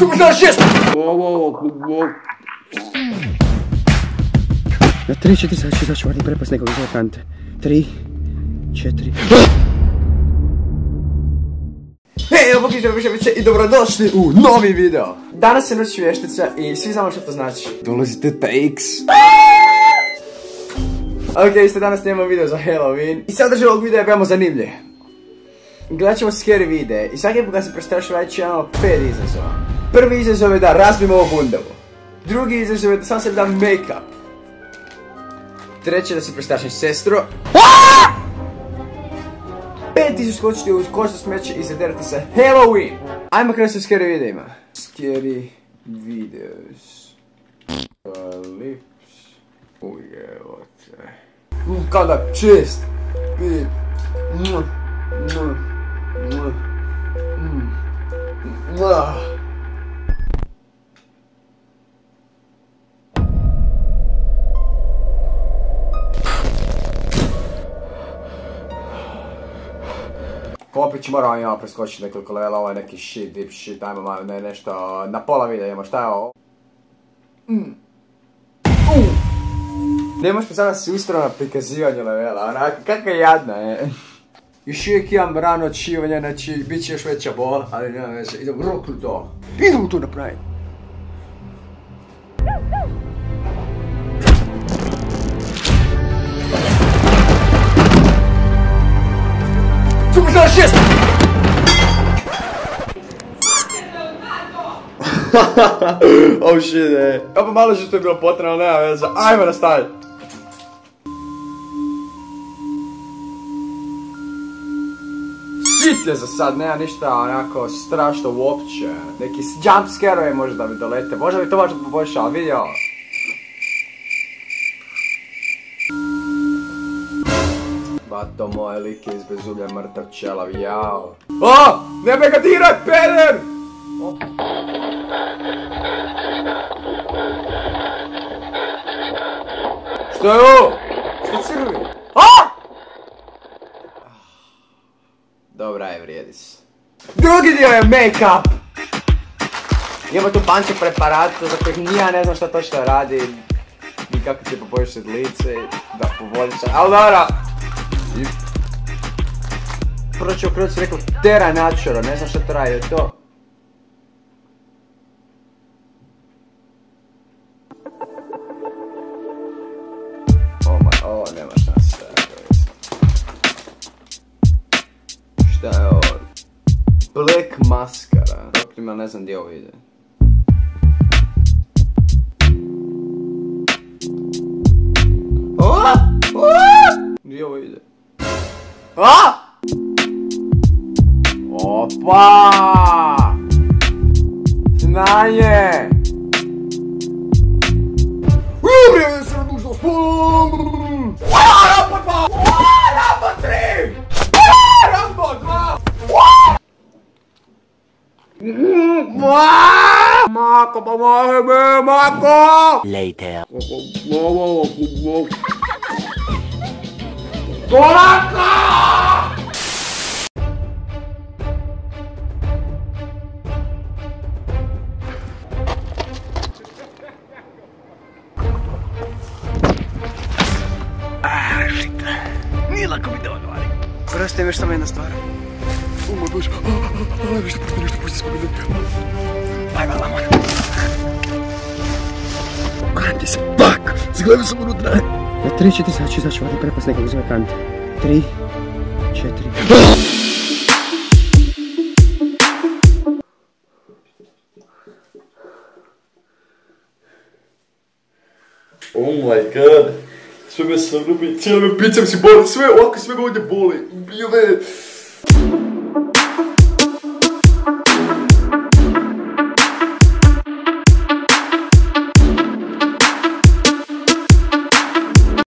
Superstar 6! Na 3-4 sad ću izaći vani prepast nekog iz kante. 3, 4... Hej, evo pokrište Viševiće i dobrodošli u novi video. Danas je noć vještica i svi znamo što to znači. Dolazi Teta X. Ok, isto danas snimamo video za Halloween. I sadržaj ovog videa je veoma zanimljiv. Gledat ćemo scary videe i svaki put kad se prestraši radit imamo 5 izazova. Prvi izazov je da razbijemo ovu bundavu. Drugi izazov je da sam sebi dam make-up. Treći je da se prestrašim sestru. Peti ću skočiti u koš za smeće i zaderati se Halloween. Ajmo krenuti sa scary videima. Scary videos. Lips. Ujevote. Kada čist. Pip. Opet ću moram ja preskočiti nekoliko levela, ovo je neki shit, deep shit, ajmo malo nešto, na pola videa imamo, šta je ovo? Nemaš me sada sustro na prikazivanje levela, onako, kakva jadna je. Još uvijek imam rano očivanje, znači bit će još veća bol, ali nema veze, idemo roknu to. Idemo to napraviti. Superstar 6! Oh shit, Opa malo što je bilo potrebno, nema veze, ajmo nastaviti. Shit je za sad, nema ništa onako strašno uopće. Neki jump scare-ovi možda mi dolete, možda bi to možda poboljšao, vidio? Bato moje lik je izbez uglja mrtav čelav, jao. O! Ne me ga dirat, peder! Što je ovo? Što crvi? Dobra je, vrijedi se. Drugi dio je make-up! Imamo tu panče preparata za kojih ni ja ne znam šta točno radi. I kako će poboljšati lice, da poboljša, ali dobra! Prvo ću ukruti rekao Terra Natural, ne znam šta to radi, je to? Ovo nema šanse. Šta je ovo? Black Mascara. Optima, ne znam gdje ovo ide. Gdje ovo ide? Opa! Znanje! Vrijeme se na dužnost! Rambo 2! Rambo 3! Rambo 2! Mako, pomoži mi, Mako! Later. Kolaka! Nije lako mi da odvari. Prosto imaš samo jedna stvar. Moj bože, nešto pusti spomenuti. Ajme, lamon. Kante se, fuck! Zgledam sam unutra. Na 3-4 sad ću izaći vani prepast nekog iz kante. 3, 4... Oh my god. Sve me sam ljubi, cijeli me bicep si boli, sve ovako, sve me ovdje boli.